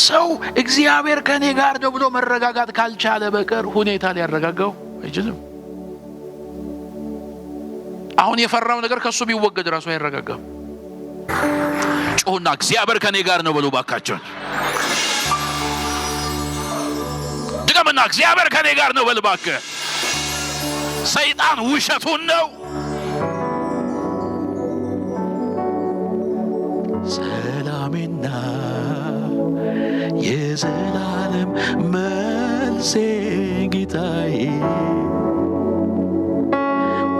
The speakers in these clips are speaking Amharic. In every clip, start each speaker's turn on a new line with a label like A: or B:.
A: ሰው እግዚአብሔር ከኔ ጋር ነው ብሎ መረጋጋት ካልቻለ በቀር ሁኔታ ሊያረጋጋው አይችልም። አሁን የፈራው ነገር ከሱ ቢወገድ ራሱ አይረጋጋም። ጮህና እግዚአብሔር ከኔ ጋር ነው ብሎ ባካቸው ድገምና እግዚአብሔር ከኔ ጋር ነው በል ባክህ። ሰይጣን ውሸቱን ነው። ሰላሜና የዘላለም መልሴ ጌታዬ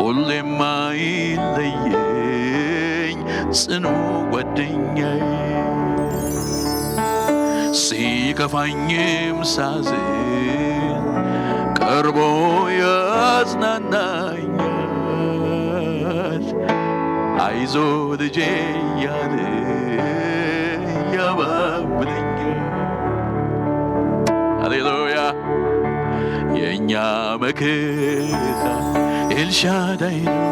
A: ሁሌም አይለየኝ ጽኑ ጓደኛዬ ሲከፋኝም ሳዝን ቀርቦ ያጽናናኛል አይዞ ልጄ ያለ ያባብለኛል። ሃሌሉያ የእኛ መከታ ኤልሻዳይ ነው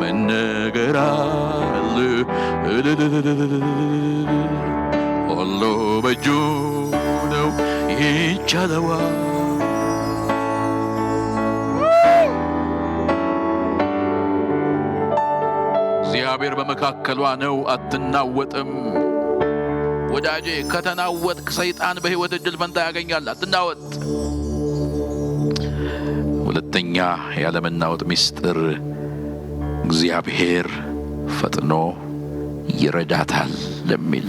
A: መነገር አለ ሁሉ በእጁ ነው ይቻለዋል። እግዚአብሔር በመካከሏ ነው አትናወጥም። ወዳጄ ከተናወጥክ ሰይጣን በሕይወት እድል ፈንታ ያገኛል። አትናወጥ። ሁለተኛ ያለመናወጥ ምስጢር እግዚአብሔር ፈጥኖ ይረዳታል ለሚል